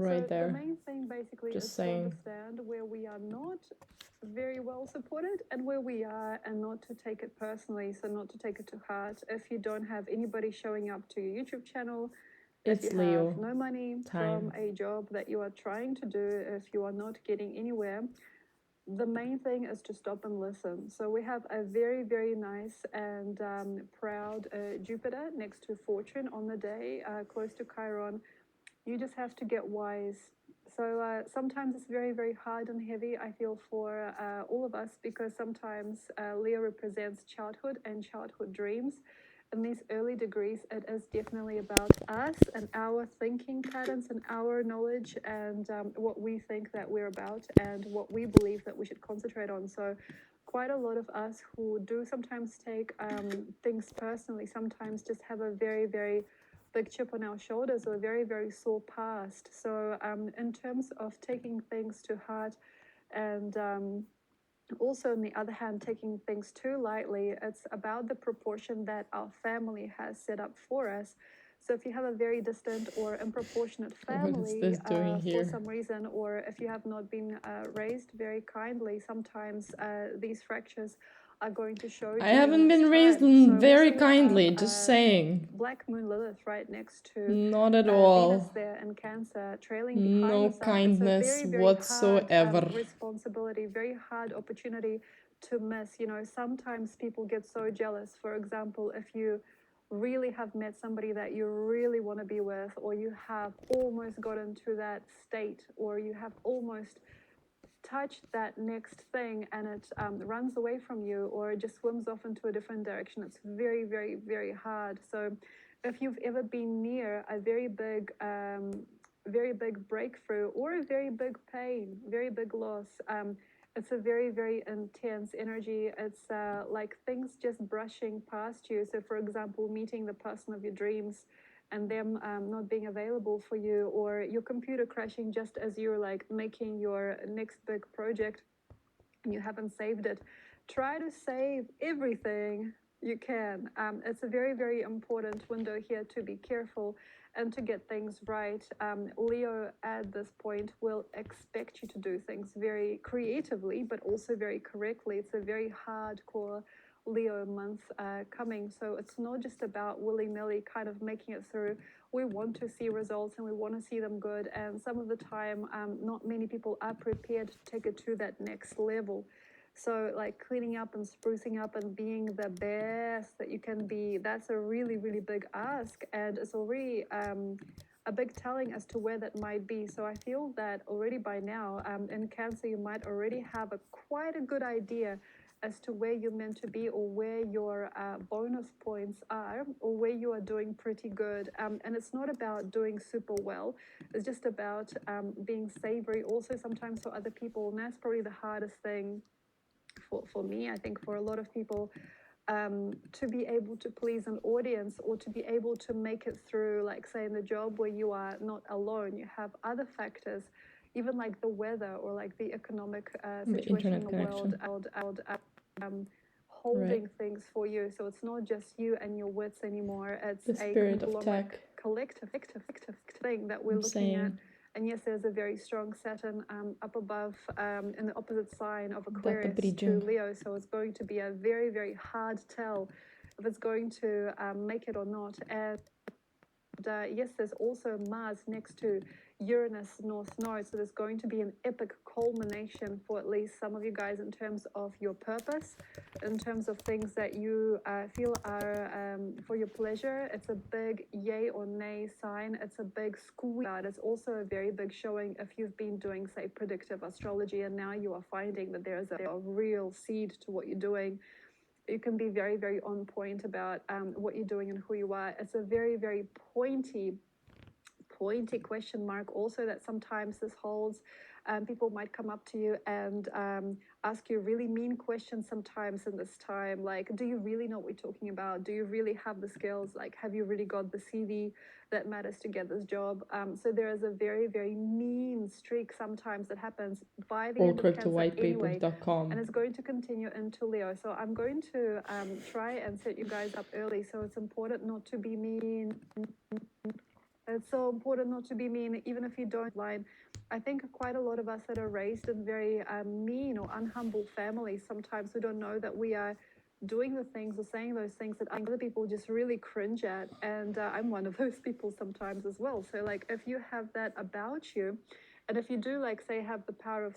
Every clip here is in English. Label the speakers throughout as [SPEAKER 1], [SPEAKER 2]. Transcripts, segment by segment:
[SPEAKER 1] right
[SPEAKER 2] So
[SPEAKER 1] there.
[SPEAKER 2] the main thing basically
[SPEAKER 1] Just
[SPEAKER 2] is
[SPEAKER 1] saying.
[SPEAKER 2] to understand where we are not very well supported and where we are, and not to take it personally. So not to take it to heart. If you don't have anybody showing up to your YouTube channel, if
[SPEAKER 1] It's
[SPEAKER 2] you
[SPEAKER 1] Leo
[SPEAKER 2] have no money
[SPEAKER 1] time.
[SPEAKER 2] from a job that you are trying to do, if you are not getting anywhere, the main thing is to stop and listen. So we have a very, very nice and proud Jupiter next to Fortune on the day, close to Chiron. You just have to get wise. So sometimes it's very, very hard and heavy, I feel, for all of us, because sometimes Leo represents childhood and childhood dreams. In these early degrees, it is definitely about us and our thinking patterns and our knowledge, and what we think that we're about and what we believe that we should concentrate on. So quite a lot of us who do sometimes take things personally, sometimes just have a very, very big chip on our shoulders, or a very, very sore past. So in terms of taking things to heart, and also, on the other hand, taking things too lightly, it's about the proportion that our family has set up for us. So if you have a very distant or unproportionate family for some reason, or if you have not been raised very kindly, sometimes these fractures are going to show.
[SPEAKER 1] I haven't been raised very kindly, just saying.
[SPEAKER 2] Black Moon Lilith right next to
[SPEAKER 1] not at all.
[SPEAKER 2] Venus there in Cancer, trailing behind
[SPEAKER 1] no
[SPEAKER 2] the sun.
[SPEAKER 1] kindness
[SPEAKER 2] it's a very, very
[SPEAKER 1] whatsoever.
[SPEAKER 2] Hard, responsibility, very hard opportunity to miss. You know, sometimes people get so jealous. For example, if you really have met somebody that you really want to be with, or you have almost gotten to that state, or you have almost touch that next thing, and it runs away from you, or it just swims off into a different direction. It's very, very, very hard. So if you've ever been near a very big breakthrough, or a very big pain, very big loss, it's a very, very intense energy. It's like things just brushing past you. So for example, meeting the person of your dreams and them not being available for you, or your computer crashing just as you're like making your next big project and you haven't saved it. Try to save everything you can. It's a very, very important window here to be careful and to get things right. Leo at this point will expect you to do things very creatively, but also very correctly. It's a very hardcore Leo month coming. So it's not just about willy-nilly kind of making it through. We want to see results, and we want to see them good. And some of the time, not many people are prepared to take it to that next level. So like cleaning up and sprucing up and being the best that you can be, that's a really, really big ask. And it's already a big telling as to where that might be. So I feel that already by now, in Cancer, you might already have quite a good idea as to where you're meant to be, or where your bonus points are, or where you are doing pretty good. And it's not about doing super well. It's just about being savory also sometimes for other people. And that's probably the hardest thing for me, I think, for a lot of people, to be able to please an audience, or to be able to make it through, like say in the job where you are not alone, you have other factors, even like the weather, or like the economic situation in the world, holding things for you. So it's not just you and your wits anymore. It's a conglomerate collective thing that we're looking at. And yes, there's a very strong Saturn up above in the opposite sign of Aquarius to Leo. So it's going to be a very, very hard tell if it's going to make it or not. And yes, there's also Mars next to Uranus North Node. So there's going to be an epic culmination for at least some of you guys in terms of your purpose, in terms of things that you feel are for your pleasure. It's a big yay or nay sign. It's a big squeeze. It's also a very big showing if you've been doing, say, predictive astrology, and now you are finding that there's a real seed to what you're doing. You can be very, very on point about what you're doing and who you are. It's a very, very pointy question mark also that sometimes this holds. People might come up to you and ask you really mean questions sometimes in this time, like, do you really know what we're talking about? Do you really have the skills? Like, have you really got the CV that matters to get this job? So there is a very, very mean streak sometimes that happens by the end of Cancer anyway, and it's going to continue into Leo. So I'm going to try and set you guys up early. So it's important not to be mean It's so important not to be mean, even if you don't line. I think quite a lot of us that are raised in very mean or unhumble families, sometimes we don't know that we are doing the things or saying those things that other people just really cringe at. And I'm one of those people sometimes as well. So, like, if you have that about you, and if you do, like, say, have the power of,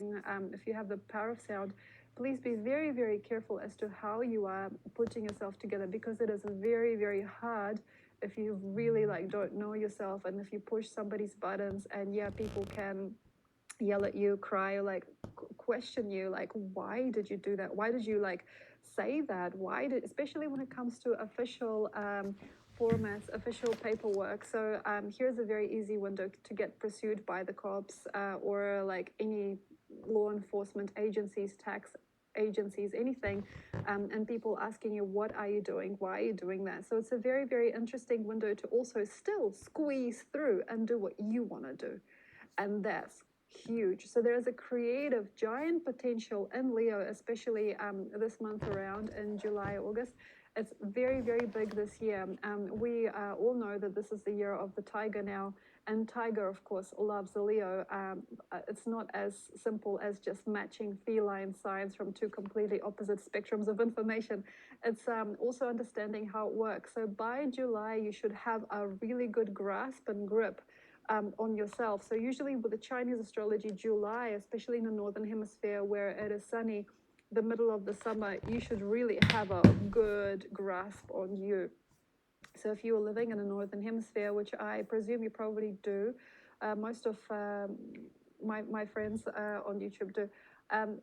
[SPEAKER 2] if you have the power of sound, please be very, very careful as to how you are putting yourself together, because it is very, very hard if you really like don't know yourself, and if you push somebody's buttons, and yeah, people can yell at you, cry, or like question you, like, why did you do that? Why did you like say that? Why did, especially when it comes to official formats, official paperwork. So here's a very easy window to get pursued by the cops or like any law enforcement agencies, tax agencies, anything, and people asking you, what are you doing? Why are you doing that? So it's a very, very interesting window to also still squeeze through and do what you want to do. And that's huge. So there's a creative giant potential in Leo, especially this month around in July, August. It's very, very big this year. We all know that this is the year of the tiger now, and tiger, of course, loves the Leo. It's not as simple as just matching feline signs from two completely opposite spectrums of information. It's also understanding how it works. So by July, you should have a really good grasp and grip on yourself. So usually with the Chinese astrology, July, especially in the northern hemisphere where it is sunny, the middle of the summer, you should really have a good grasp on you. So if you are living in the northern hemisphere, which I presume you probably do, most of my friends on YouTube do.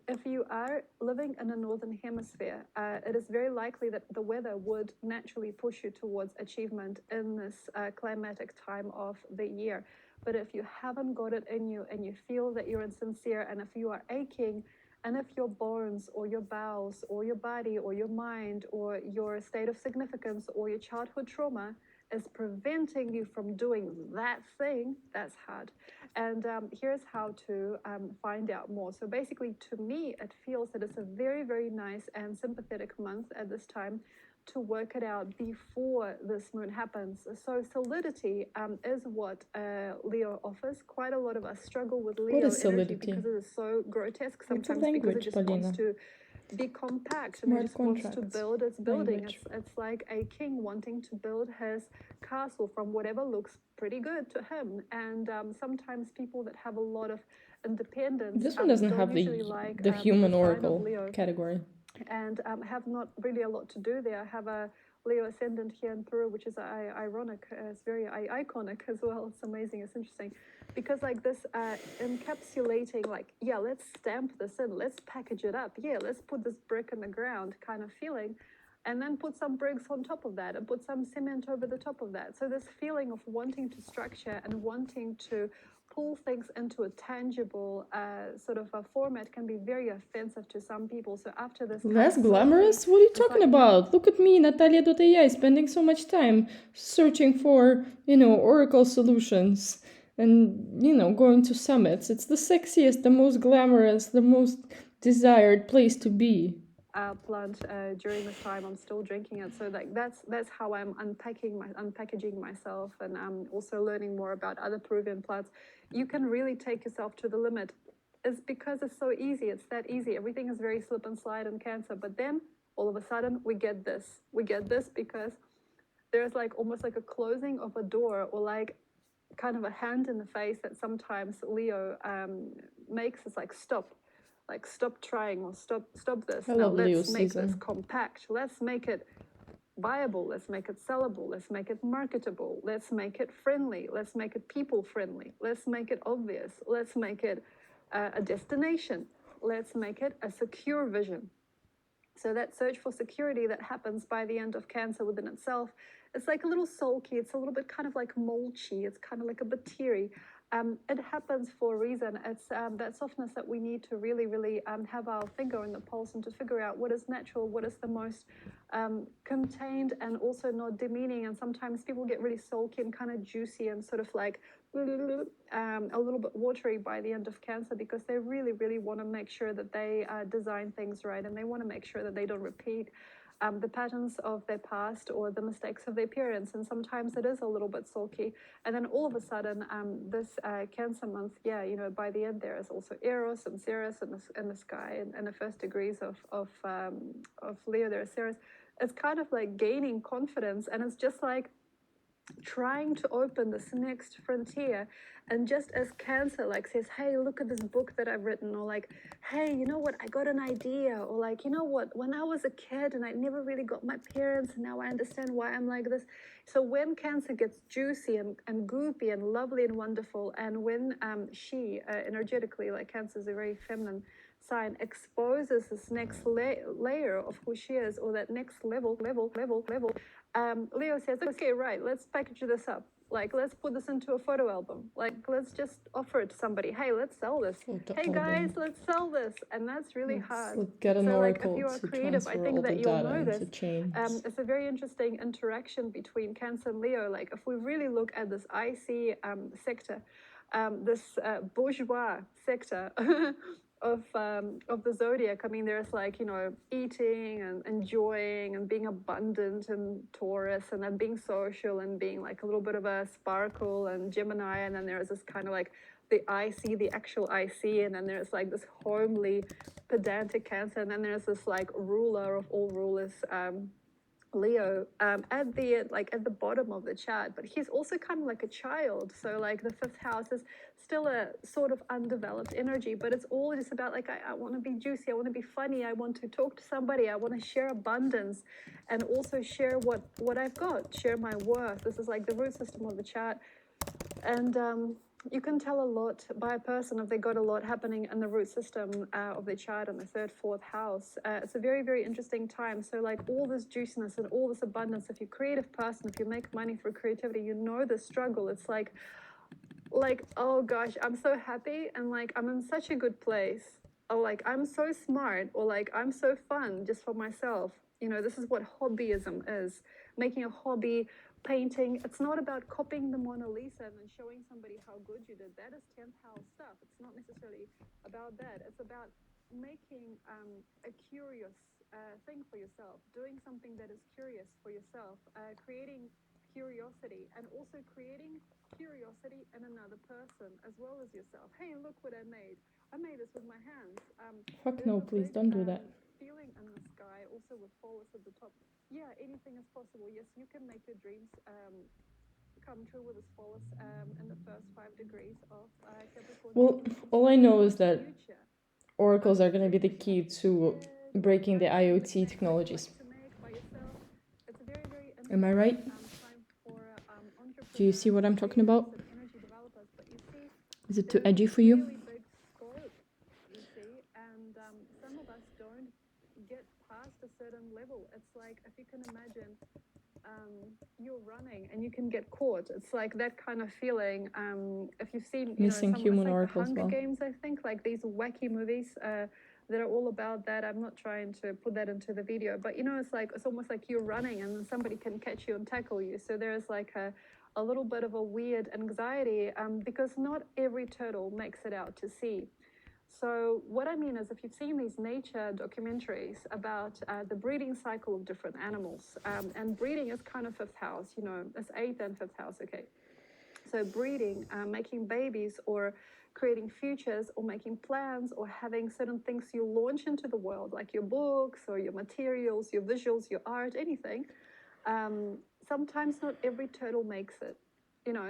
[SPEAKER 2] If you are living in the northern hemisphere, it is very likely that the weather would naturally push you towards achievement in this climatic time of the year. But if you haven't got it in you and you feel that you're insincere, and if you are aching, and if your bones or your bowels or your body or your mind or your state of significance or your childhood trauma is preventing you from doing that thing, that's hard. And here's how to find out more. So basically, to me, it feels that it's a very, very nice and sympathetic month at this time to work it out before this moon happens. So solidity is what Leo offers. Quite a lot of us struggle with Leo energy
[SPEAKER 1] solidity?
[SPEAKER 2] Because it is so grotesque
[SPEAKER 1] It's a
[SPEAKER 2] sometimes, because it
[SPEAKER 1] language,
[SPEAKER 2] just
[SPEAKER 1] Paulina.
[SPEAKER 2] wants to be compact and it
[SPEAKER 1] Smart
[SPEAKER 2] just wants to
[SPEAKER 1] contracts.
[SPEAKER 2] build its building.
[SPEAKER 1] Language.
[SPEAKER 2] It's like a king wanting to build his castle from whatever looks pretty good to him. And sometimes people that have a lot of independence
[SPEAKER 1] This one doesn't
[SPEAKER 2] don't
[SPEAKER 1] have
[SPEAKER 2] usually like
[SPEAKER 1] the human
[SPEAKER 2] sign of
[SPEAKER 1] oracle
[SPEAKER 2] Leo
[SPEAKER 1] category.
[SPEAKER 2] and have not really a lot to do there. I have a Leo ascendant here in Peru, which is ironic. It's very iconic as well. It's amazing. It's interesting because like this encapsulating, like, yeah, let's stamp this in, let's package it up, yeah, let's put this brick in the ground kind of feeling, and then put some bricks on top of that and put some cement over the top of that. So this feeling of wanting to structure and wanting to pull things into a tangible sort of a format can be very offensive to some people. So after this,
[SPEAKER 1] less glamorous? What are you talking about? Look at me, Natalia.ai, spending so much time searching for, oracle solutions and, going to summits. It's the sexiest, the most glamorous, the most desired place to be.
[SPEAKER 2] Plant during this time. I'm still drinking it, so like that's how I'm unpackaging myself, and I'm also learning more about other Peruvian plants. You can really take yourself to the limit. It's because it's so easy. It's that easy. Everything is very slip and slide in Cancer, but then all of a sudden we get this. We get this because there's like almost like a closing of a door, or like kind of a hand in the face that sometimes Leo makes us like stop. Like stop trying, or stop this. Now let's make this compact. Let's make it viable. Let's make it sellable. Let's make it marketable. Let's make it friendly. Let's make it people friendly. Let's make it obvious. Let's make it a destination. Let's make it a secure vision. So that search for security that happens by the end of Cancer within itself, it's like a little sulky. It's a little bit kind of like mulchy. It's kind of like a bit teary. It happens for a reason. It's that softness that we need to really, really have our finger in the pulse, and to figure out what is natural, what is the most contained and also not demeaning. And sometimes people get really sulky and kind of juicy and sort of like a little bit watery by the end of Cancer, because they really, really want to make sure that they design things right, and they want to make sure that they don't repeat the patterns of their past or the mistakes of their parents, and sometimes it is a little bit sulky. And then all of a sudden, this Cancer month, by the end there is also Eros and Ceres in the sky, and the first degrees of Leo there is Ceres. It's kind of like gaining confidence, and it's just like trying to open this next frontier. And just as Cancer like says, hey, look at this book that I've written, or like, hey, you know what, I got an idea, or like, you know what, when I was a kid and I never really got my parents, and now I understand why I'm like this. So when Cancer gets juicy and goopy and lovely and wonderful, and when she energetically, like Cancer is a very feminine sign, exposes this next layer of who she is, or that next level, Leo says, okay, right, let's package this up. Like, let's put this into a photo album. Like, let's just offer it to somebody. Hey, let's sell this. Hey, guys, let's sell this. And that's really hard.
[SPEAKER 1] Let's get an oracle
[SPEAKER 2] if you are
[SPEAKER 1] to
[SPEAKER 2] creative, I
[SPEAKER 1] transfer
[SPEAKER 2] think
[SPEAKER 1] all the
[SPEAKER 2] that you'll
[SPEAKER 1] data
[SPEAKER 2] know
[SPEAKER 1] into
[SPEAKER 2] this.
[SPEAKER 1] chains.
[SPEAKER 2] It's a very interesting interaction between Cancer and Leo. Like, if we really look at this icy sector, this bourgeois sector of the zodiac. I mean, there's like, eating and enjoying and being abundant and Taurus, and then being social and being like a little bit of a sparkle and Gemini, and then there's this kind of like the IC, the actual IC, and then there's like this homely pedantic Cancer, and then there's this like ruler of all rulers, Leo, at the bottom of the chart. But he's also kind of like a child, so like the fifth house is still a sort of undeveloped energy, but it's all just about like, I want to be juicy, I want to be funny, I want to talk to somebody, I want to share abundance, and also share what I've got, share my worth. This is like the root system of the chart. And you can tell a lot by a person if they got a lot happening in the root system of the chart in the third, fourth house. It's a very, very interesting time. So like all this juiciness and all this abundance, if you're a creative person, if you make money through creativity, you know the struggle. It's like, oh gosh, I'm so happy, and like I'm in such a good place. Or like I'm so smart, or like I'm so fun just for myself. This is what hobbyism is. Making a hobby, painting. It's not about copying the Mona Lisa and then showing somebody how good you did. That is 10th house stuff. It's not necessarily about that. It's about making a curious thing for yourself, doing something that is curious for yourself, creating curiosity, and also creating curiosity in another person as well as yourself. Hey, look what I made. I made this with my hands.
[SPEAKER 1] Fuck no, please don't do that.
[SPEAKER 2] Feeling in the sky, also with Pholus at the top. Yeah, anything is possible. Yes, you can make your dreams come true with this Pholus in the first 5 degrees of Capricorn.
[SPEAKER 1] Well, all I know is that oracles are going to be the key to breaking the IoT technologies. Am I right? Do you see what I'm talking about? Is it too edgy for you?
[SPEAKER 2] And some of us don't get past a certain level. It's like, if you can imagine, you're running and you can get caught. It's like that kind of feeling. If you've seen,
[SPEAKER 1] Missing human
[SPEAKER 2] like
[SPEAKER 1] oracles,
[SPEAKER 2] the Hunger Games, I think, like these wacky movies that are all about that. I'm not trying to put that into the video, but it's almost like you're running and then somebody can catch you and tackle you. So there's like a little bit of a weird anxiety because not every turtle makes it out to sea. So what I mean is, if you've seen these nature documentaries about the breeding cycle of different animals, and breeding is kind of fifth house, it's eighth and fifth house, okay. So breeding, making babies, or creating futures, or making plans, or having certain things you launch into the world, like your books, or your materials, your visuals, your art, anything. Sometimes not every turtle makes it.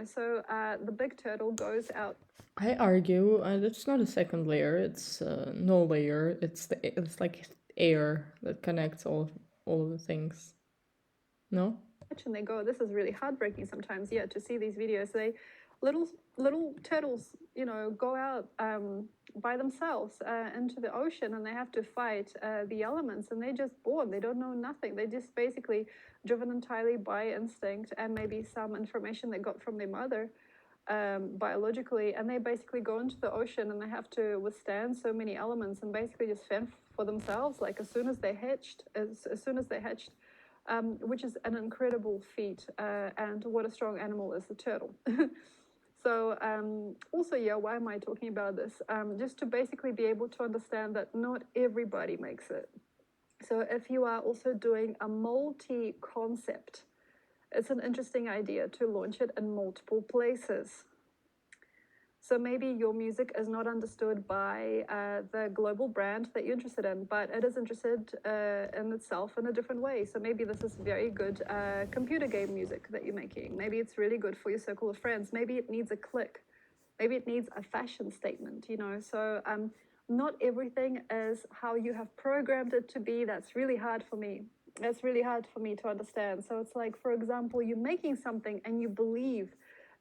[SPEAKER 2] So the big turtle goes out.
[SPEAKER 1] I argue it's not a second layer. It's no layer. It's like air that connects all of the things. No.
[SPEAKER 2] And they go, this is really heartbreaking sometimes. Yeah, to see these videos, little turtles, go out by themselves into the ocean, and they have to fight the elements, and they're just born. They don't know nothing. They're just basically driven entirely by instinct and maybe some information they got from their mother biologically, and they basically go into the ocean and they have to withstand so many elements and basically just fend for themselves. Like as soon as they hatched, which is an incredible feat, and what a strong animal is the turtle. So also, why am I talking about this? Just to basically be able to understand that not everybody makes it. So if you are also doing a multi-concept, it's an interesting idea to launch it in multiple places. So maybe your music is not understood by the global brand that you're interested in, but it is interested in itself in a different way. So maybe this is very good computer game music that you're making. Maybe it's really good for your circle of friends. Maybe it needs a click. Maybe it needs a fashion statement, you know. So not everything is how you have programmed it to be. That's really hard for me. That's really hard for me to understand. So it's like, for example, you're making something and you believe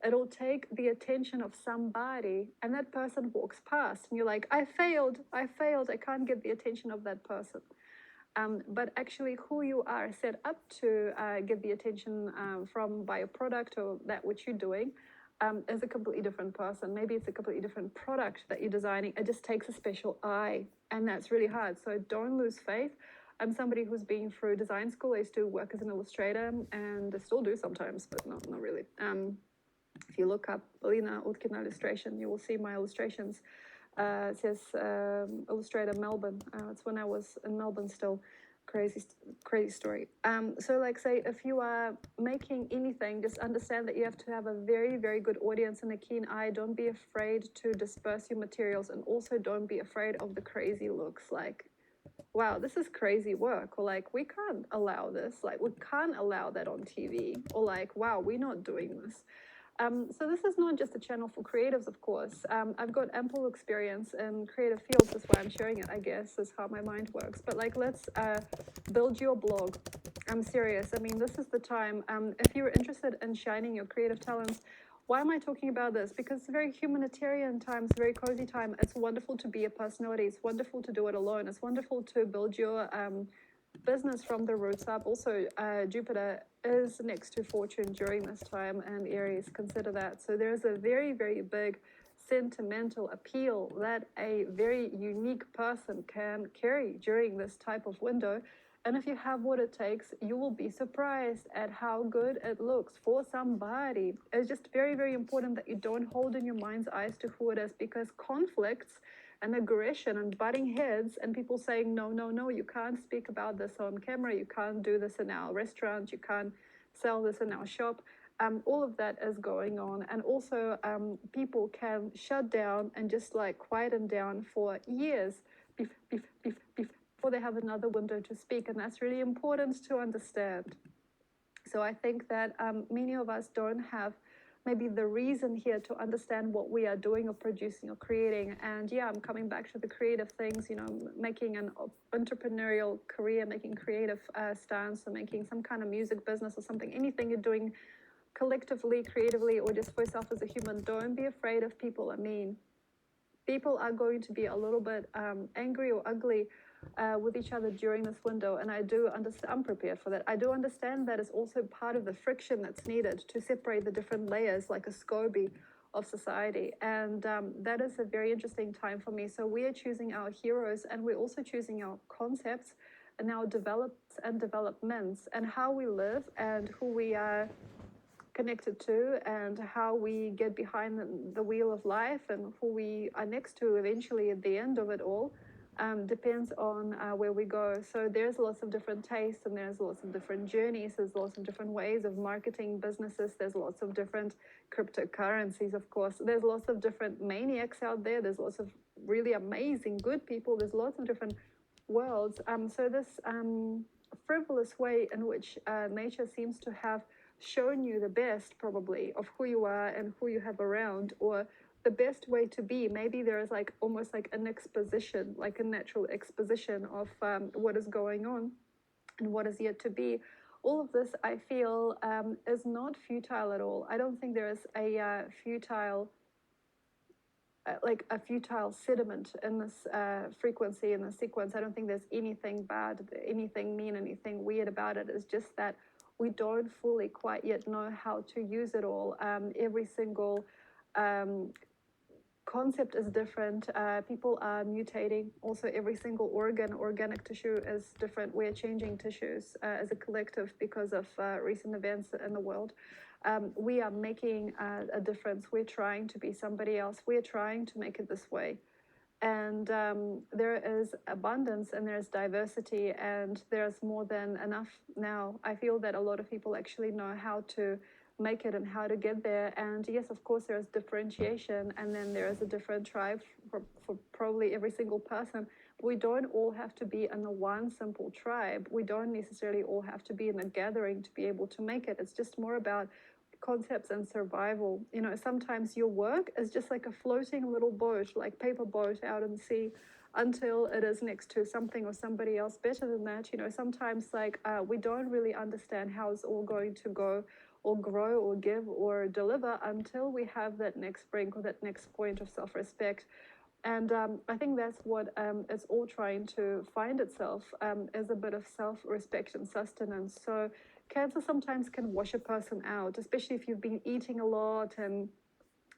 [SPEAKER 2] it'll take the attention of somebody, and that person walks past, and you're like, I failed, I can't get the attention of that person. But actually, who you are set up to get the attention from by a product or that which you're doing is a completely different person. Maybe it's a completely different product that you're designing. It just takes a special eye, and that's really hard. So don't lose faith. I'm somebody who's been through design school. I used to work as an illustrator, and I still do sometimes, but not really. If you look up Alina Utkina illustration, you will see my illustrations. It says Illustrator Melbourne. It's when I was in Melbourne still. Crazy story. So like say, if you are making anything, just understand that you have to have a very, very good audience and a keen eye. Don't be afraid to disperse your materials, and also don't be afraid of the crazy looks. Like, wow, this is crazy work, or like, we can't allow this, like, we can't allow that on TV, or like, wow, we're not doing this. So this is not just a channel for creatives, of course. I've got ample experience in creative fields. That's why I'm sharing it, I guess, is how my mind works. But like, let's build your blog. I'm serious. I mean, this is the time. If you're interested in shining your creative talents, why am I talking about this? Because it's a very humanitarian time. It's a very cozy time. It's wonderful to be a personality. It's wonderful to do it alone. It's wonderful to build your business from the roots up. Also, Jupiter is next to Fortune during this time, and Aries, consider that. So there's a very, very big sentimental appeal that a very unique person can carry during this type of window. And if you have what it takes, you will be surprised at how good it looks for somebody. It's just very, very important that you don't hold in your mind's eyes to who it is, because conflicts and aggression and butting heads and people saying, no, no, no, you can't speak about this on camera, you can't do this in our restaurant, you can't sell this in our shop. All of that is going on. And also people can shut down and just like quieten down for years before they have another window to speak. And that's really important to understand. So I think that many of us don't have maybe the reason here to understand what we are doing or producing or creating. And yeah, I'm coming back to the creative things, you know, making an entrepreneurial career, making creative stance, or making some kind of music business or something, anything you're doing collectively, creatively, or just for yourself as a human. Don't be afraid of people. I mean, people are going to be a little bit angry or ugly with each other during this window, and I do understand. I'm prepared for that. I do understand that is also part of the friction that's needed to separate the different layers, like a SCOBY of society, and that is a very interesting time for me. So we are choosing our heroes, and we're also choosing our concepts and our develops and developments, and how we live and who we are connected to, and how we get behind the wheel of life, and who we are next to eventually at the end of it all. Depends on where we go. So there's lots of different tastes, and there's lots of different journeys. There's lots of different ways of marketing businesses. There's lots of different cryptocurrencies, of course. There's lots of different maniacs out there. There's lots of really amazing good people. There's lots of different worlds. So this frivolous way in which nature seems to have shown you the best, probably, of who you are and who you have around, or the best way to be. Maybe there is like almost like an exposition, like a natural exposition of what is going on and what is yet to be. All of this, I feel, is not futile at all. I don't think there is a futile like a futile sediment in this frequency, in the sequence. I don't think there's anything bad, anything mean, anything weird about it. It's just that we don't fully quite yet know how to use it all. Every single concept is different. People are mutating. Also, every single organic tissue is different. We're changing tissues as a collective because of recent events in the world. We are making a difference. We're trying to be somebody else. We're trying to make it this way. And there is abundance and there's diversity and there's more than enough now. I feel that a lot of people actually know how to make it and how to get there. And yes, of course, there's differentiation, and then there is a different tribe for probably every single person. We don't all have to be in the one simple tribe. We don't necessarily all have to be in a gathering to be able to make it. It's just more about concepts and survival. You know, sometimes your work is just like a floating little boat, like paper boat out in the sea, until it is next to something or somebody else better than that. You know, sometimes like we don't really understand how it's all going to go or grow or give or deliver until we have that next brink or that next point of self-respect. And I think that's what it's all trying to find itself, as a bit of self-respect and sustenance. So cancer sometimes can wash a person out, especially if you've been eating a lot and,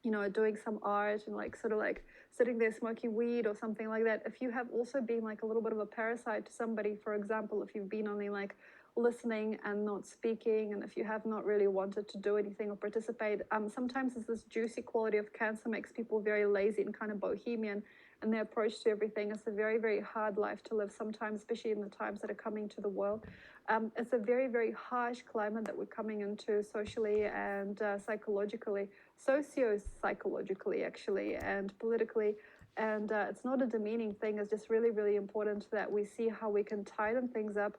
[SPEAKER 2] you know, doing some art and like sort of like sitting there smoking weed or something like that. If you have also been like a little bit of a parasite to somebody, for example, if you've been only like listening and not speaking, and if you have not really wanted to do anything or participate, sometimes it's this juicy quality of cancer makes people very lazy and kind of bohemian and their approach to everything. It's a very, very hard life to live sometimes, especially in the times that are coming to the world. It's a very, very harsh climate that we're coming into socially and psychologically, socio-psychologically, actually, and politically. And it's not a demeaning thing. It's just really, really important that we see how we can tighten things up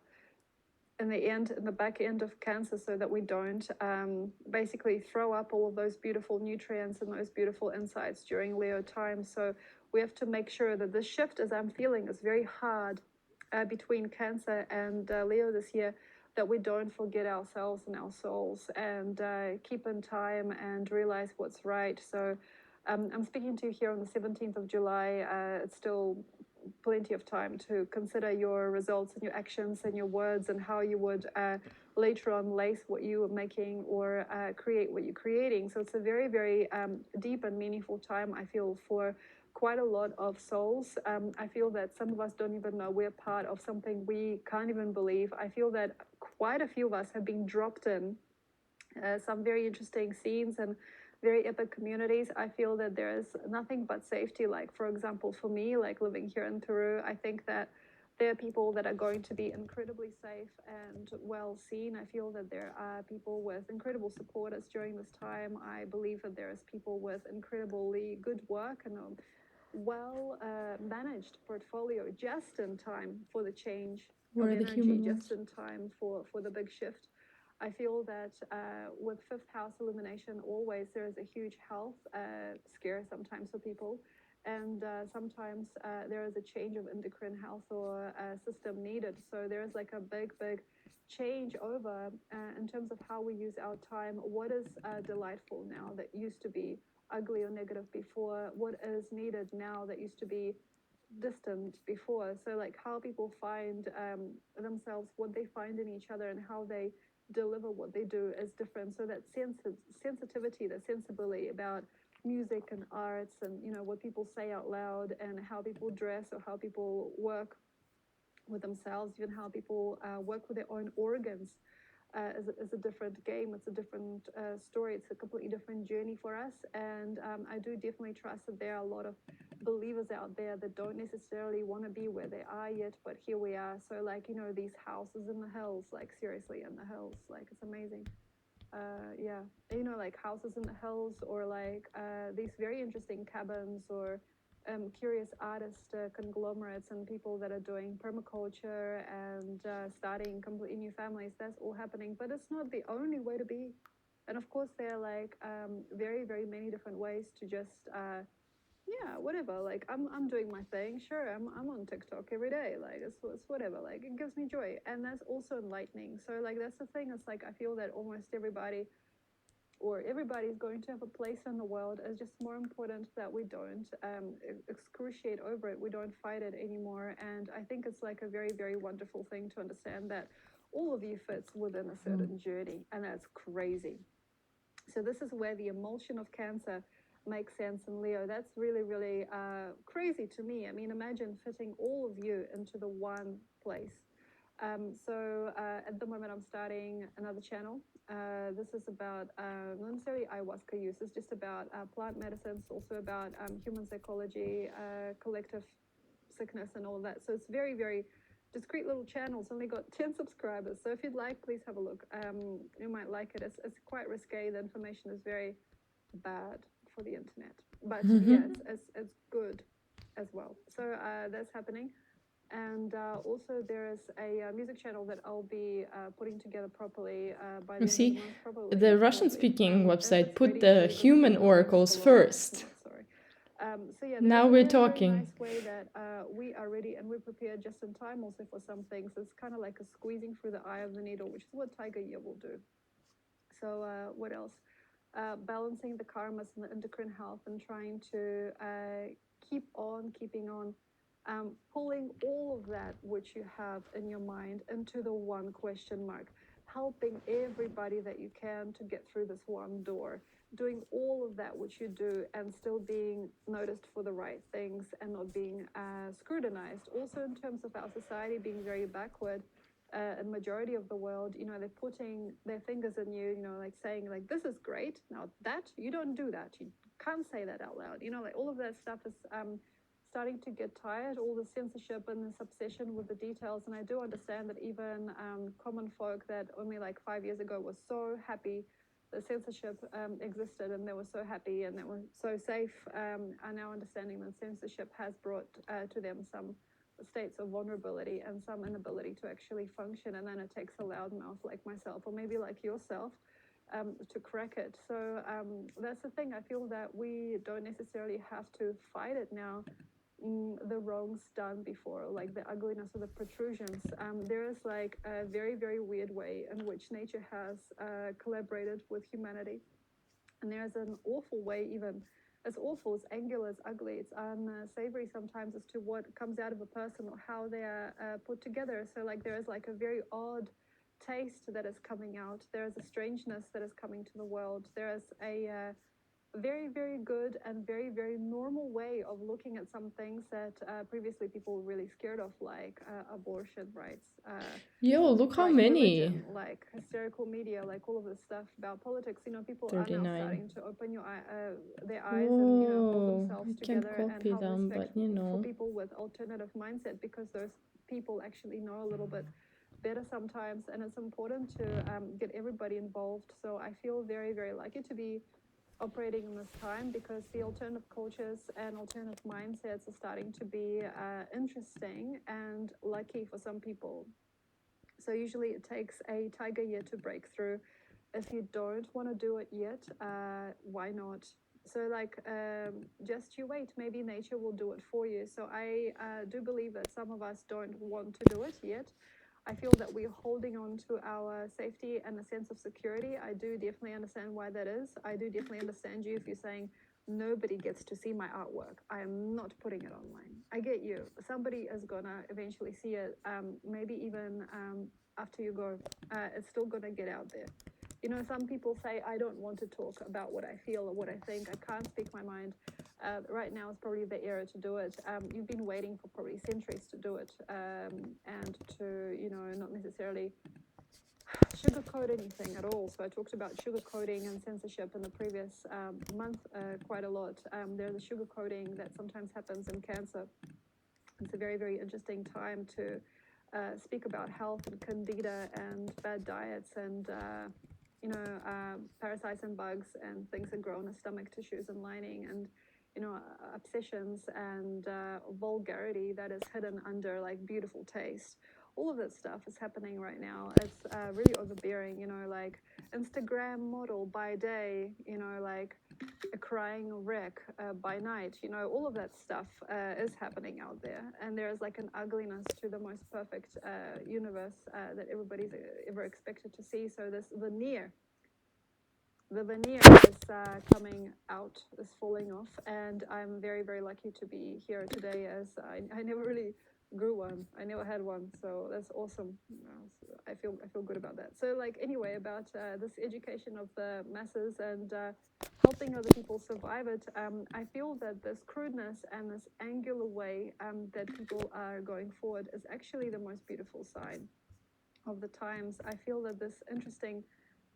[SPEAKER 2] in the back end of cancer, so that we don't basically throw up all of those beautiful nutrients and those beautiful insights during Leo time. So we have to make sure that the shift, as I'm feeling, is very hard between Cancer and Leo this year, that we don't forget ourselves and our souls, and keep in time and realize what's right. So I'm speaking to you here on the 17th of July. It's still plenty of time to consider your results and your actions and your words, and how you would later on lace what you are making or create what you're creating. So it's a very, very deep and meaningful time, I feel, for quite a lot of souls. I feel that some of us don't even know we're part of something we can't even believe. I feel that quite a few of us have been dropped in some very interesting scenes and very epic communities. I feel that there is nothing but safety. Like, for example, for me, like living here in Peru, I think that there are people that are going to be incredibly safe and well seen. I feel that there are people with incredible supporters during this time. I believe that there is people with incredibly good work and a well managed portfolio just in time for the change
[SPEAKER 1] Where
[SPEAKER 2] of
[SPEAKER 1] are the
[SPEAKER 2] energy,
[SPEAKER 1] human
[SPEAKER 2] just
[SPEAKER 1] ones?
[SPEAKER 2] in time for the big shift. I feel that with fifth house illumination, always there is a huge health scare sometimes for people. And sometimes there is a change of endocrine health or system needed. So there is like a big, big change over in terms of how we use our time. What is delightful now that used to be ugly or negative before? What is needed now that used to be distant before? So like how people find themselves, what they find in each other, and how they deliver what they do is different. So that sensitivity, that sensibility about music and arts, and you know what people say out loud, and how people dress, or how people work with themselves, even how people work with their own organs, is a different game. It's a different story. It's a completely different journey for us. And I do definitely trust that there are a lot of believers out there that don't necessarily want to be where they are yet, but here we are. So, like, you know, these houses in the hills, like, seriously, in the hills, like, it's amazing. Yeah, you know, like houses in the hills, or like these very interesting cabins, or curious artist conglomerates and people that are doing permaculture and starting completely new families. That's all happening, but it's not the only way to be. And of course, there are like very, very many different ways to just yeah, whatever. Like I'm doing my thing. Sure, I'm on TikTok every day. Like it's whatever. Like it gives me joy, and that's also enlightening. So like that's the thing. It's like I feel that almost everybody, or everybody's going to have a place in the world. It's just more important that we don't excruciate over it. We don't fight it anymore. And I think it's like a very, very wonderful thing to understand that all of you fits within a certain journey, and that's crazy. So this is where the emulsion of Cancer makes sense in Leo. That's really, really crazy to me. I mean, imagine fitting all of you into the one place. At the moment, I'm starting another channel. This is about not necessarily ayahuasca use. It's just about plant medicines, also about human psychology, collective sickness, and all of that. So it's very, very discreet little channel. It's only got 10 subscribers. So if you'd like, please have a look. You might like it. It's quite risque. The information is very bad for the internet, but yeah, it's good as well. So that's happening. And also, there is a music channel that I'll be putting together properly by the
[SPEAKER 1] You
[SPEAKER 2] end of the
[SPEAKER 1] see,
[SPEAKER 2] month, probably.
[SPEAKER 1] the Russian-speaking
[SPEAKER 2] If
[SPEAKER 1] website
[SPEAKER 2] it's
[SPEAKER 1] put
[SPEAKER 2] ready
[SPEAKER 1] the
[SPEAKER 2] to,
[SPEAKER 1] human
[SPEAKER 2] let me know.
[SPEAKER 1] oracles
[SPEAKER 2] Just below.
[SPEAKER 1] first.
[SPEAKER 2] Sorry. So yeah,
[SPEAKER 1] Now
[SPEAKER 2] there's
[SPEAKER 1] we're
[SPEAKER 2] a very,
[SPEAKER 1] talking.
[SPEAKER 2] very nice way that we are ready and we're prepared just in time also for some things. It's kind of like a squeezing through the eye of the needle, which is what Tiger Year will do. So what else? Balancing the karmas and the endocrine health and trying to keeping on, pulling all of that which you have in your mind into the one question mark, helping everybody that you can to get through this one door, doing all of that which you do and still being noticed for the right things and not being scrutinized. Also, in terms of our society being very backward, and majority of the world, they're putting their fingers in you, like saying like, this is great. Now that you don't do that, you can't say that out loud. Like all of that stuff is starting to get tired. All the censorship and this obsession with the details. And I do understand that even common folk that only like 5 years ago was so happy the censorship existed and they were so happy and they were so safe, are now understanding that censorship has brought to them some states of vulnerability and some inability to actually function, and then it takes a loudmouth like myself or maybe like yourself to crack it. So that's the thing. I feel that we don't necessarily have to fight it now. The wrongs done before, like the ugliness of the protrusions. There is like a very, very weird way in which nature has collaborated with humanity, and there's an awful way, even as awful, as angular, as ugly, it's unsavory sometimes as to what comes out of a person or how they are put together. So like there is like a very odd taste that is coming out. There is a strangeness that is coming to the world. There is a very, very good and very, very normal way of looking at some things that previously people were really scared of, like abortion rights.
[SPEAKER 1] Yo, look how
[SPEAKER 2] like
[SPEAKER 1] many.
[SPEAKER 2] religion, like hysterical media, like all of this stuff about politics. People 39. Are now starting to open their eyes.
[SPEAKER 1] Whoa,
[SPEAKER 2] and hold themselves
[SPEAKER 1] I can't
[SPEAKER 2] together and
[SPEAKER 1] copy
[SPEAKER 2] have
[SPEAKER 1] them,
[SPEAKER 2] respect
[SPEAKER 1] but
[SPEAKER 2] for people with alternative mindset, because those people actually know a little bit better sometimes, and it's important to get everybody involved. So I feel very, very lucky to be operating in this time, because the alternative cultures and alternative mindsets are starting to be interesting and lucky for some people. So usually it takes a Tiger Year to break through. If you don't want to do it yet, why not? So just you wait. Maybe nature will do it for you. So I do believe that some of us don't want to do it yet. I feel that we're holding on to our safety and a sense of security. I do definitely understand why that is. I do definitely understand you if you're saying, nobody gets to see my artwork, I am not putting it online. I get you. Somebody is gonna eventually see it. Maybe even after you go, it's still gonna get out there. Some people say, I don't want to talk about what I feel or what I think. I can't speak my mind. Right now is probably the era to do it. You've been waiting for probably centuries to do it, and to, not necessarily sugarcoat anything at all. So I talked about sugarcoating and censorship in the previous month quite a lot. There's a sugarcoating that sometimes happens in cancer. It's a very, very interesting time to speak about health and candida and bad diets and parasites and bugs and things that grow in the stomach tissues and lining, and obsessions and vulgarity that is hidden under like beautiful taste. All of that stuff is happening right now. It's really overbearing, like Instagram model by day, like a crying wreck by night. All of that stuff is happening out there, and there's like an ugliness to the most perfect universe that everybody's ever expected to see. So this veneer, the veneer is coming out, is falling off, and I'm very, very lucky to be here today, as I never really grew one. I never had one, so that's awesome. I feel good about that. So anyway, about this education of the masses and helping other people survive it, I feel that this crudeness and this angular way that people are going forward is actually the most beautiful sign. of the times, I feel that this interesting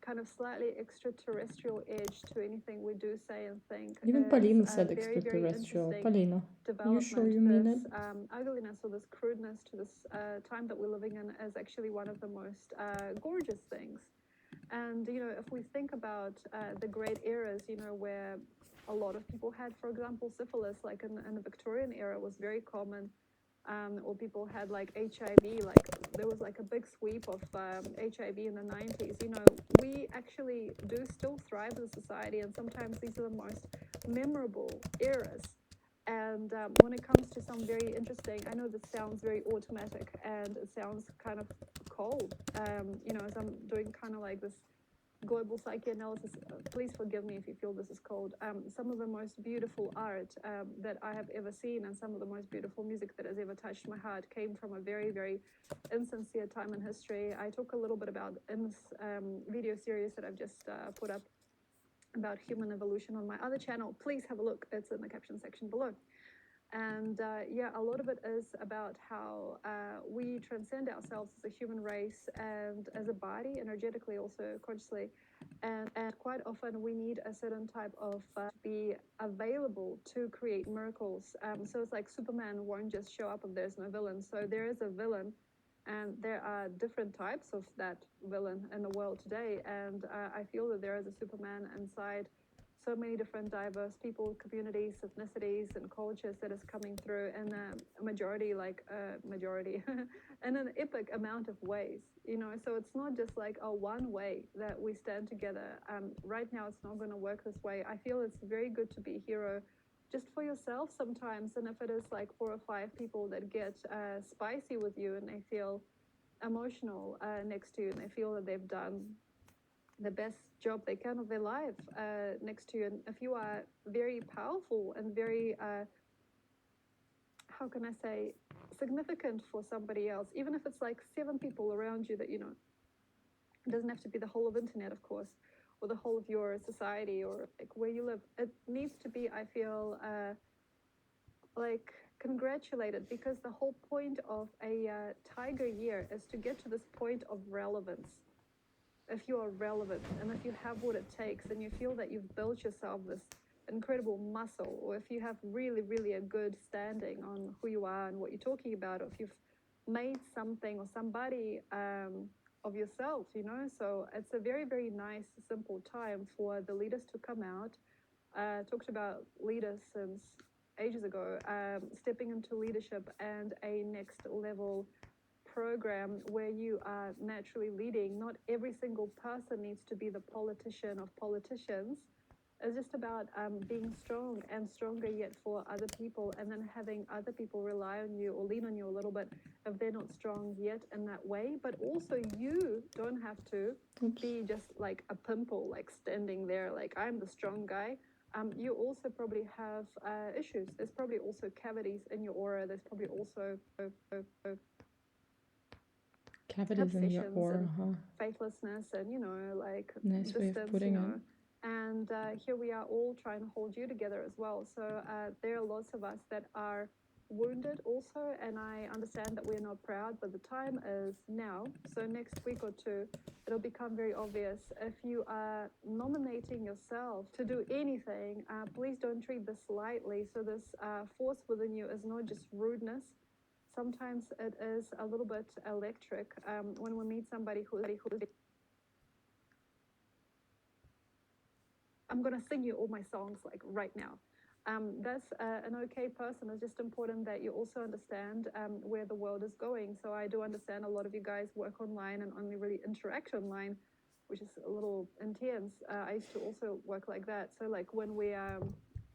[SPEAKER 2] kind of slightly extraterrestrial edge to anything we do, say, and think
[SPEAKER 1] Even
[SPEAKER 2] is
[SPEAKER 1] Pauline
[SPEAKER 2] a
[SPEAKER 1] said
[SPEAKER 2] very, very
[SPEAKER 1] extraterrestrial.
[SPEAKER 2] interesting
[SPEAKER 1] Paulina, you sure
[SPEAKER 2] development.
[SPEAKER 1] you mean it?
[SPEAKER 2] This ugliness or this crudeness to this time that we're living in is actually one of the most gorgeous things. And, you know, if we think about the great eras, you know, where a lot of people had, for example, syphilis, like in the Victorian era, was very common. Or people had like HIV, like there was like a big sweep of HIV in the 90s. You know, we actually do still thrive as a society, and sometimes these are the most memorable eras. And when it comes to some very interesting, I know this sounds very automatic and it sounds kind of cold, you know, as I'm doing kind of like this global psychoanalysis. Please forgive me if you feel this is cold. Some of the most beautiful art that I have ever seen, and some of the most beautiful music that has ever touched my heart, came from a very, very insincere time in history. I talk a little bit about in this video series that I've just put up about human evolution on my other channel. Please have a look. It's in the caption section below. And yeah, a lot of it is about how we transcend ourselves as a human race and as a body, energetically, also consciously. And quite often we need a certain type of to be available to create miracles. So it's like Superman won't just show up if there's no villain. So there is a villain, and there are different types of that villain in the world today. And I feel that there is a Superman inside so many different diverse people, communities, ethnicities, and cultures that is coming through in a majority, in an epic amount of ways, you know. So it's not just like a one way that we stand together. Right now, it's not going to work this way. I feel it's very good to be a hero just for yourself sometimes. And if it is like 4 or 5 people that get spicy with you and they feel emotional next to you and they feel that they've done the best job they can of their life next to you. And if you are very powerful and very, how can I say, significant for somebody else, even if it's like 7 people around you that, you know, it doesn't have to be the whole of internet, of course, or the whole of your society or like where you live. It needs to be, I feel, like congratulated, because the whole point of a tiger year is to get to this point of relevance. If you are relevant and if you have what it takes and you feel that you've built yourself this incredible muscle, or if you have really, really a good standing on who you are and what you're talking about, or if you've made something or somebody of yourself, you know. So it's a very, very nice, simple time for the leaders to come out. Talked about leaders since ages ago, stepping into leadership and a next level program where you are naturally leading. Not every single person needs to be the politician of politicians. It's just about being strong and stronger yet for other people, and then having other people rely on you or lean on you a little bit if they're not strong yet in that way. But also, you don't have to be just like a pimple, like standing there like I'm the strong guy. You also probably have issues. There's probably also cavities in your aura. There's probably also
[SPEAKER 1] Cavities in your aura, huh?
[SPEAKER 2] faithlessness and, you know, like
[SPEAKER 1] Nice way of
[SPEAKER 2] distance,
[SPEAKER 1] putting
[SPEAKER 2] you know.
[SPEAKER 1] it.
[SPEAKER 2] And here we are all trying to hold you together as well. So there are lots of us that are wounded also, and I understand that we're not proud, but the time is now. So next week or two, it'll become very obvious. If you are nominating yourself to do anything, please don't treat this lightly. So this force within you is not just rudeness. Sometimes it is a little bit electric when we meet somebody who I'm going to sing you all my songs like right now. That's an okay person. It's just important that you also understand where the world is going. So I do understand a lot of you guys work online and only really interact online, which is a little intense. I used to also work like that. So like when we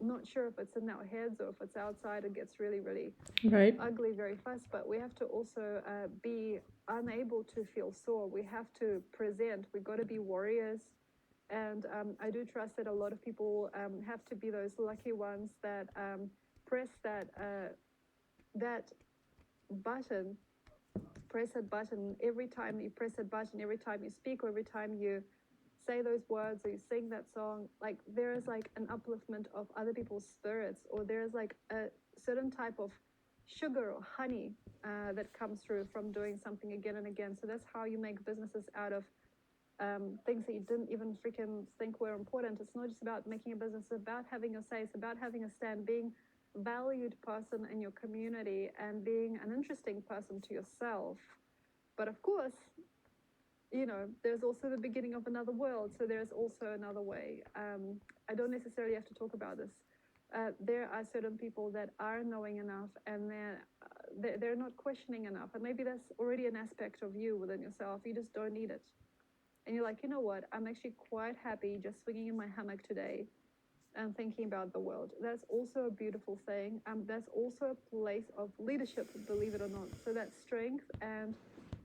[SPEAKER 2] not sure if it's in our heads or if it's outside, it gets really, really
[SPEAKER 1] right,
[SPEAKER 2] ugly very fast. But we have to also be unable to feel sore. We have to present. We got to be warriors. And I do trust that a lot of people have to be those lucky ones that press that button, press that button every time you press that button, every time you speak, or every time you say those words or you sing that song. Like there is like an upliftment of other people's spirits, or there's like a certain type of sugar or honey that comes through from doing something again and again. So that's how you make businesses out of things that you didn't even freaking think were important. It's not just about making a business, it's about having a say, it's about having a stand, being a valued person in your community and being an interesting person to yourself. But of course, you know, there's also the beginning of another world, so there's also another way. I don't necessarily have to talk about this. There are certain people that are knowing enough, and they're not questioning enough, and maybe that's already an aspect of you within yourself. You just don't need it, and you're like, you know what? I'm actually quite happy just swinging in my hammock today and thinking about the world. That's also a beautiful thing. That's also a place of leadership, believe it or not. So that strength and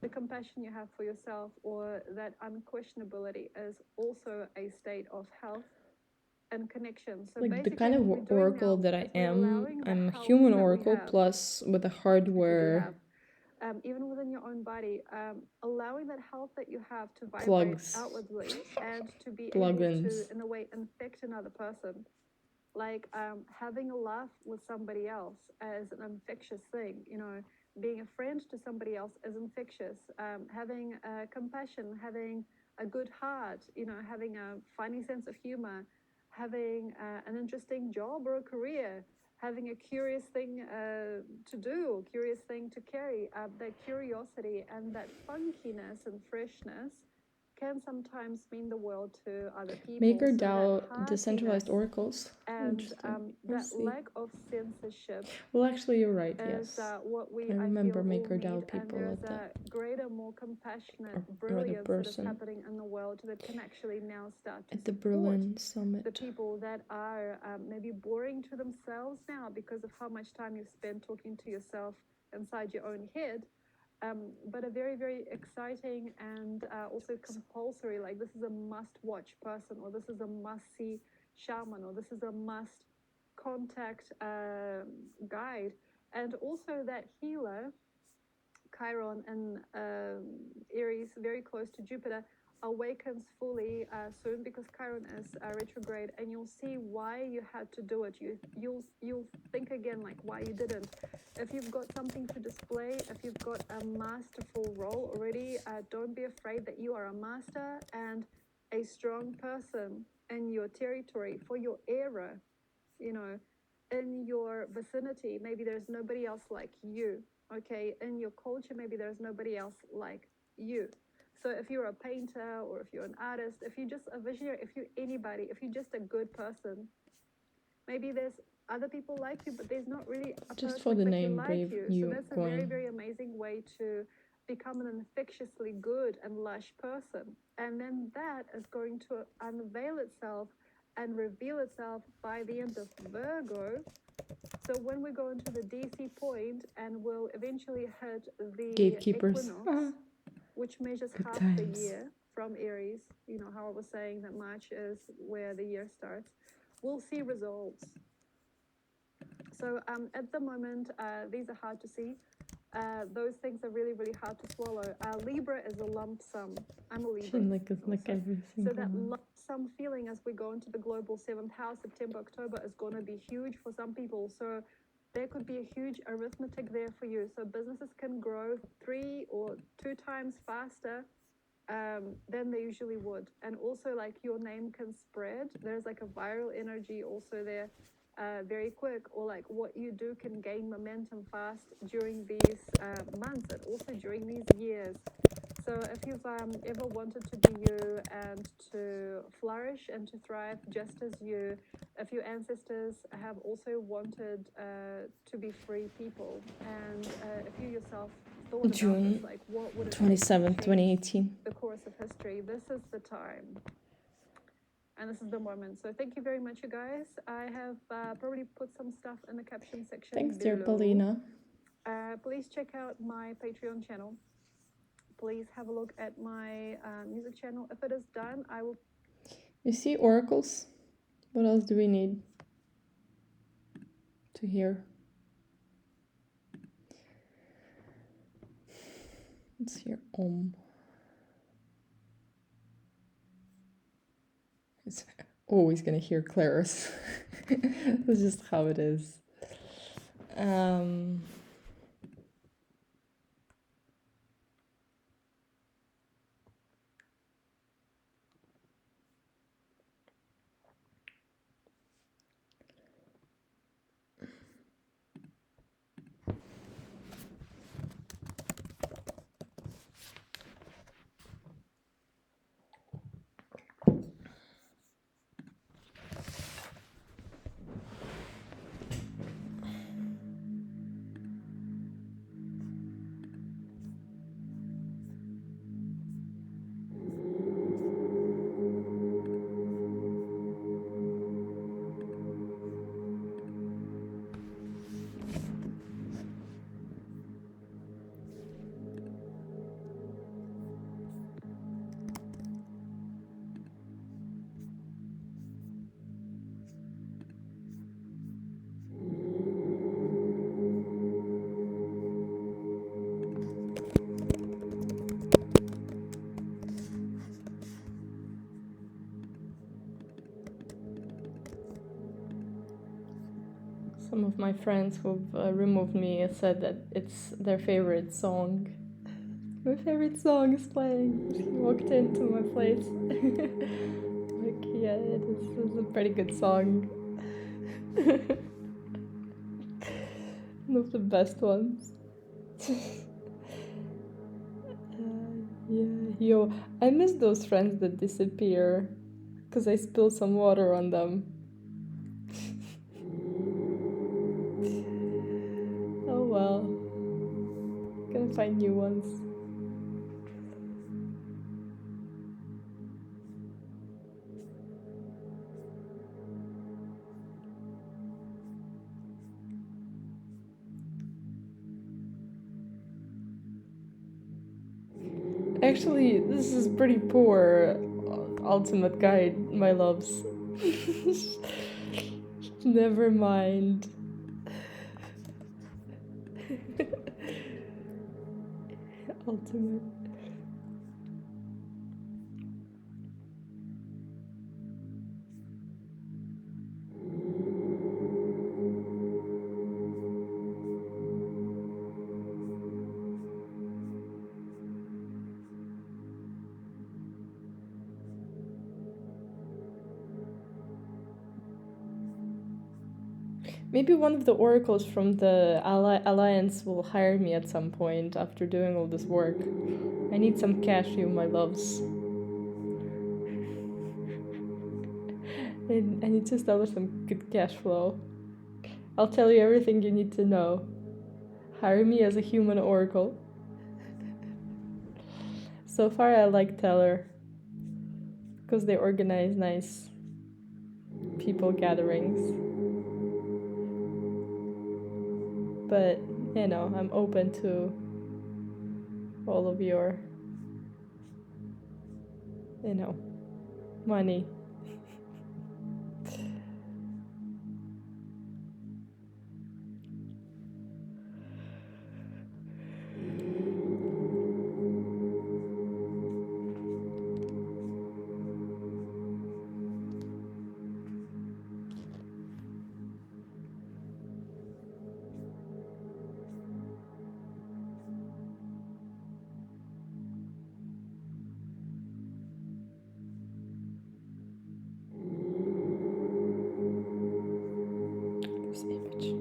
[SPEAKER 2] the compassion you have for yourself, or that unquestionability, is also a state of health and connection. So
[SPEAKER 1] Like the
[SPEAKER 2] basically,
[SPEAKER 1] kind of
[SPEAKER 2] what we're doing
[SPEAKER 1] oracle
[SPEAKER 2] now
[SPEAKER 1] that I
[SPEAKER 2] is we're
[SPEAKER 1] am,
[SPEAKER 2] allowing the
[SPEAKER 1] I'm a
[SPEAKER 2] health
[SPEAKER 1] human
[SPEAKER 2] that we
[SPEAKER 1] oracle
[SPEAKER 2] have,
[SPEAKER 1] plus with a
[SPEAKER 2] if you do
[SPEAKER 1] hardware
[SPEAKER 2] have, even within your own body, allowing that health that you have to vibrate
[SPEAKER 1] plugs,
[SPEAKER 2] outwardly and to be able to,
[SPEAKER 1] plugins.
[SPEAKER 2] in a way, infect another person. Like having a laugh with somebody else as an infectious thing, you know, being a friend to somebody else is infectious. Having compassion, having a good heart, you know, having a funny sense of humor, having an interesting job or a career, having a curious thing to do, curious thing to carry, that curiosity and that funkiness and freshness can sometimes mean the world to other people.
[SPEAKER 1] Maker
[SPEAKER 2] So that
[SPEAKER 1] DAO decentralized
[SPEAKER 2] heartiness
[SPEAKER 1] oracles.
[SPEAKER 2] and
[SPEAKER 1] Interesting.
[SPEAKER 2] that
[SPEAKER 1] see.
[SPEAKER 2] lack of censorship
[SPEAKER 1] Well, actually, you're right.
[SPEAKER 2] is
[SPEAKER 1] Yes,
[SPEAKER 2] what we,
[SPEAKER 1] I
[SPEAKER 2] I
[SPEAKER 1] remember
[SPEAKER 2] feel, all
[SPEAKER 1] Maker
[SPEAKER 2] need.
[SPEAKER 1] DAO
[SPEAKER 2] And
[SPEAKER 1] people
[SPEAKER 2] there's
[SPEAKER 1] at
[SPEAKER 2] a
[SPEAKER 1] that,
[SPEAKER 2] greater, more compassionate
[SPEAKER 1] or the
[SPEAKER 2] brilliance that is
[SPEAKER 1] person
[SPEAKER 2] happening in the world that can actually now start to
[SPEAKER 1] at the
[SPEAKER 2] support
[SPEAKER 1] Berlin
[SPEAKER 2] the
[SPEAKER 1] summit.
[SPEAKER 2] people that are maybe boring to themselves now because of how much time you've spent talking to yourself inside your own head. But a very, very exciting and also compulsory, like this is a must-watch person, or this is a must-see shaman, or this is a must contact guide. And also that healer, Chiron and Aries, very close to Jupiter, awakens fully soon, because Chiron is retrograde, and you'll see why you had to do it. You'll think again, like why you didn't. If you've got something to display, if you've got a masterful role already, don't be afraid that you are a master and a strong person in your territory for your era. You know, in your vicinity, maybe there's nobody else like you. Okay, in your culture, maybe there's nobody else like you. So if you're a painter, or if you're an artist, if you're just a visionary, if you're anybody, if you're just a good person, maybe there's other people like you, but there's not really a
[SPEAKER 1] Just
[SPEAKER 2] person
[SPEAKER 1] for the
[SPEAKER 2] exactly
[SPEAKER 1] name,
[SPEAKER 2] like
[SPEAKER 1] brave
[SPEAKER 2] you. So that's a very, very amazing way to become an infectiously good and lush person. And then that is going to unveil itself and reveal itself by the end of Virgo. So when we go into the DC point and we'll eventually hit the
[SPEAKER 1] gatekeepers,
[SPEAKER 2] equinox, which measures
[SPEAKER 1] good
[SPEAKER 2] half
[SPEAKER 1] times.
[SPEAKER 2] the year from Aries, you know how I was saying that March is where the year starts, we'll see results. So at the moment, these are hard to see. Those things are really, really hard to swallow. Libra is a lump sum. I'm a Libra.
[SPEAKER 1] Like every single
[SPEAKER 2] So that
[SPEAKER 1] one.
[SPEAKER 2] lump sum feeling as we go into the global 7th house, September, October, is going to be huge for some people. So there could be a huge arithmetic there for you. So businesses can grow 3 or 2 times faster than they usually would. And also, like, your name can spread. There's like a viral energy also there, very quick, or like what you do can gain momentum fast during these months and also during these years. So if you've ever wanted to be you and to flourish and to thrive just as you, if your ancestors have also wanted to be free people, and if you yourself thought about
[SPEAKER 1] June
[SPEAKER 2] this, like what would it
[SPEAKER 1] 27th, 2018.
[SPEAKER 2] the course of history, this is the time. And this is the moment. So thank you very much, you guys. I have probably put some stuff in the caption section.
[SPEAKER 1] Thanks,
[SPEAKER 2] below.
[SPEAKER 1] dear Paulina.
[SPEAKER 2] Please check out my Patreon channel. Please have a look at my music channel. If it is done, I will.
[SPEAKER 1] You see oracles? What else do we need to hear? Let's hear Om. It's always gonna hear Claris. That's just how it is. of my friends who've removed me said that it's their favorite song. My favorite song is playing. He walked into my place. Like, yeah, it's a pretty good song. One of the best ones. Yeah, yo, I miss those friends that disappear because I spilled some water on them. Oh well. Gonna find new ones. Actually, this is pretty poor ultimate guide, my loves. Never mind. Ultimate. Maybe one of the oracles from the alliance will hire me at some point after doing all this work. I need some cash, you my loves. I need to establish some good cash flow. I'll tell you everything you need to know. Hire me as a human oracle. So far, I like Teller because they organize nice people gatherings. But, you know, I'm open to all of your, you know, money. This image.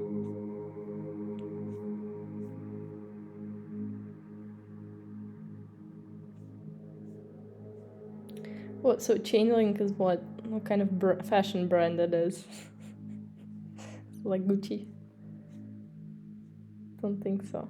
[SPEAKER 1] What, so Chainlink is what? What kind of fashion brand it is? Like Gucci? Don't think so.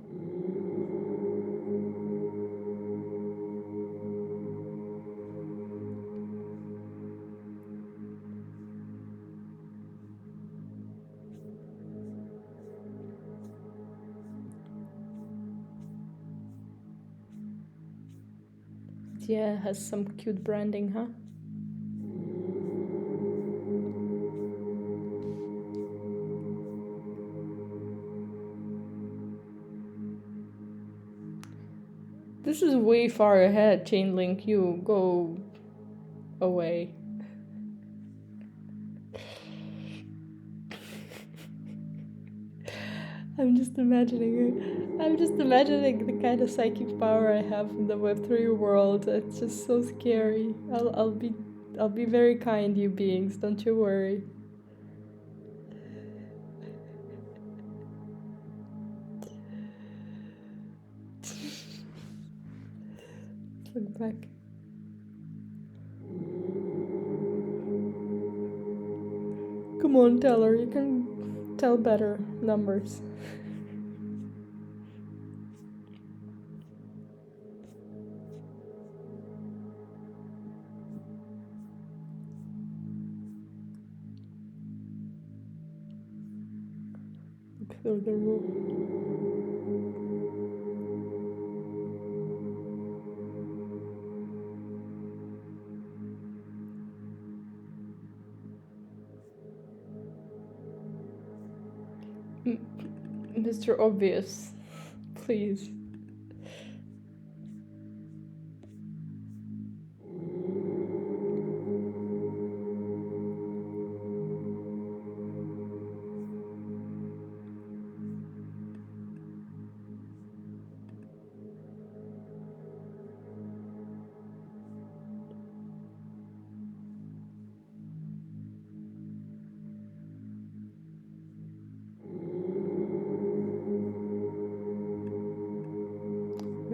[SPEAKER 1] Yeah, has some cute branding, huh? This is way far ahead, Chainlink. You go away. I'm just imagining the kind of psychic power I have in the Web3 world. It's just so scary. I'll be very kind, you beings. Don't you worry. Look back. Come on, Teller. You can tell better numbers. Look through the rule. Mr. Obvious, please.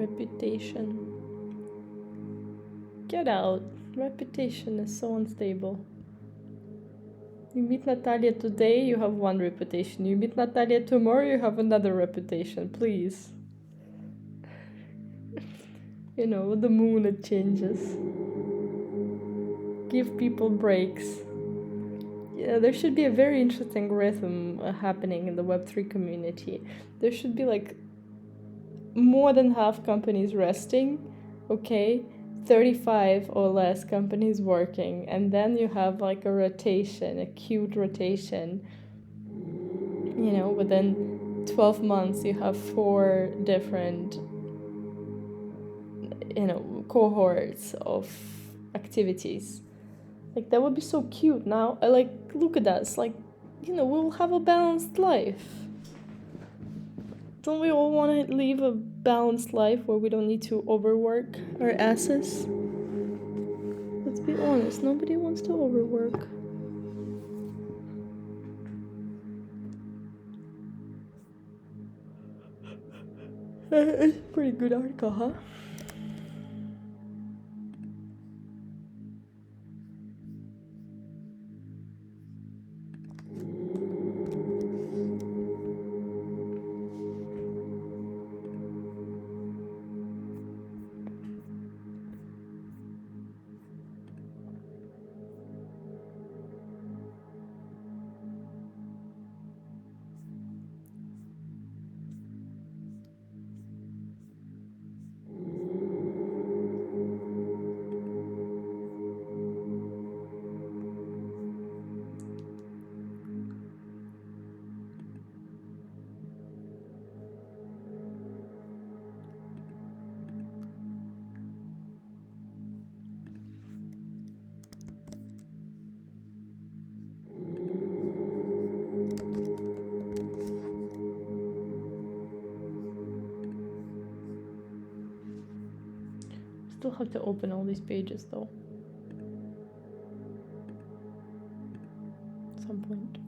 [SPEAKER 1] Reputation. Get out. Reputation is so unstable. You meet Natalia today, you have one reputation. You meet Natalia tomorrow, you have another reputation. Please. You know, the moon, it changes. Give people breaks. Yeah, there should be a very interesting rhythm happening in the Web3 community. There should be like more than half companies resting, okay? 35 or less companies working, and then you have like a rotation, a cute rotation. You know, within 12 months you have 4 different, you know, cohorts of activities. Like, that would be so cute. Now, like, look at us, like, you know, we'll have a balanced life. Don't we all want to live a balanced life where we don't need to overwork our asses? Let's be honest, nobody wants to overwork. It's a pretty good article, huh? Still have to open all these pages though. At some point.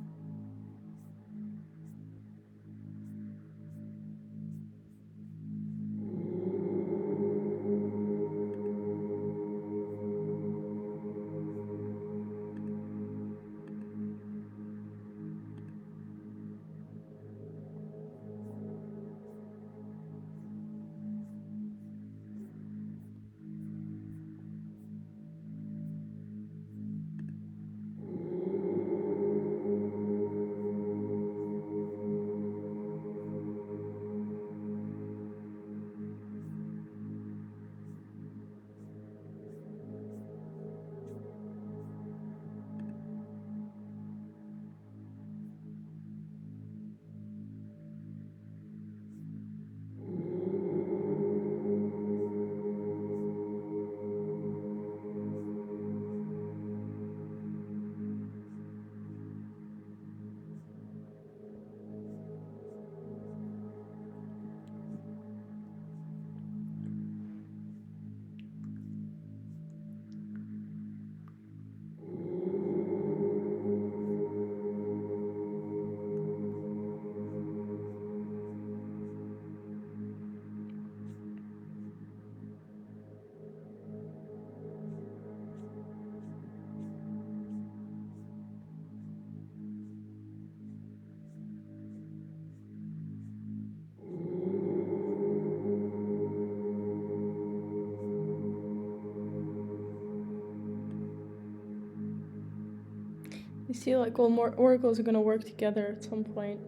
[SPEAKER 1] You see, like, all more oracles are gonna work together at some point.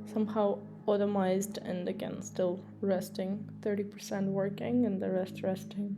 [SPEAKER 1] Somehow automized, and again, still resting. 30% working and the rest resting.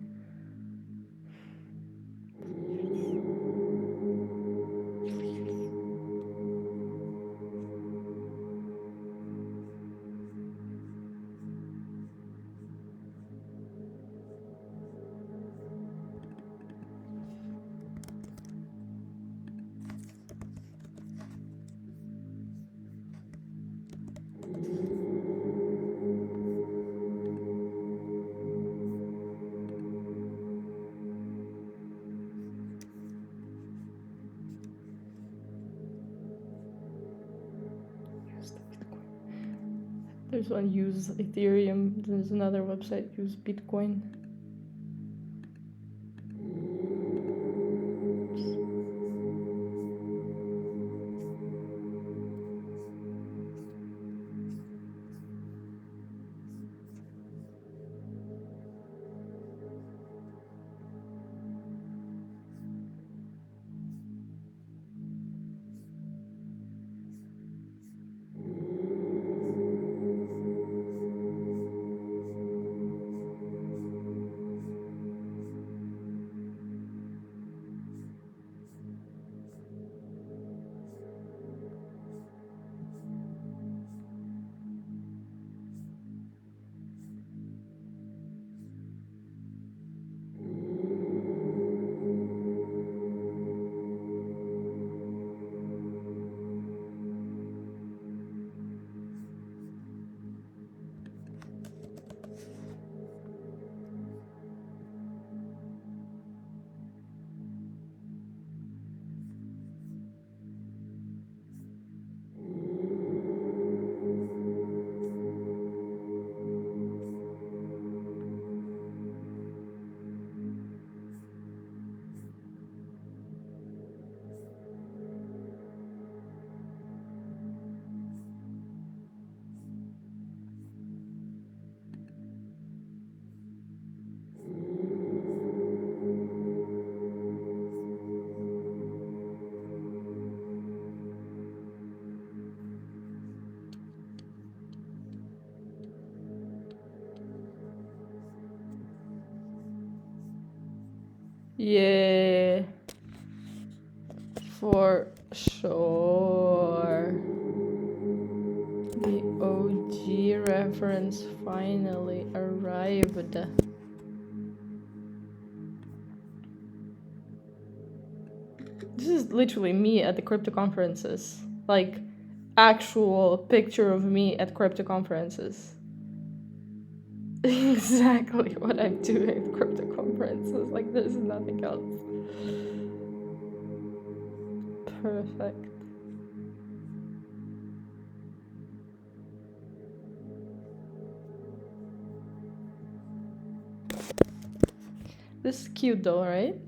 [SPEAKER 1] There's one, use Ethereum. There's another website, use Bitcoin. Yeah, for sure. The OG reference finally arrived. This is literally me at the crypto conferences. Like, actual picture of me at crypto conferences. Exactly what I'm doing at crypto conferences. Like, there's nothing else. Perfect. This is cute though, right?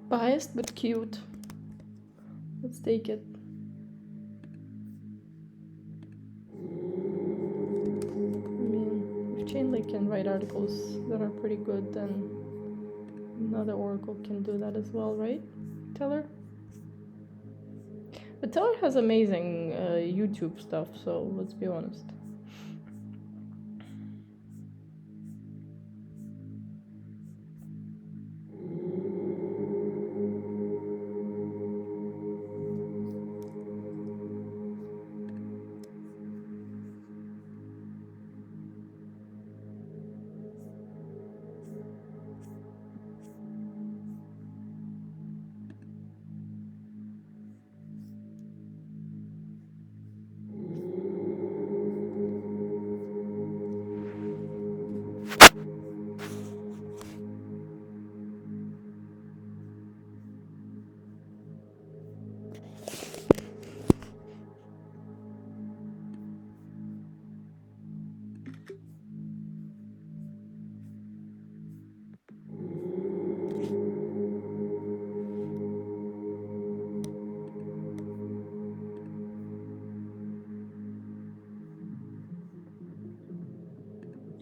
[SPEAKER 1] Biased but cute. Let's take it. I mean, if Chainlink can write articles that are pretty good, then another Oracle can do that as well, right? Teller? But Teller has amazing YouTube stuff, so let's be honest.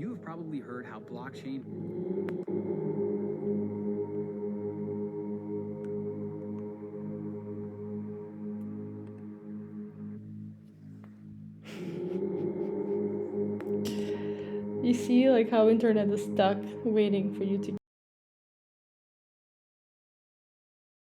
[SPEAKER 3] You have probably heard how blockchain
[SPEAKER 1] You see, like, how internet is stuck waiting for you to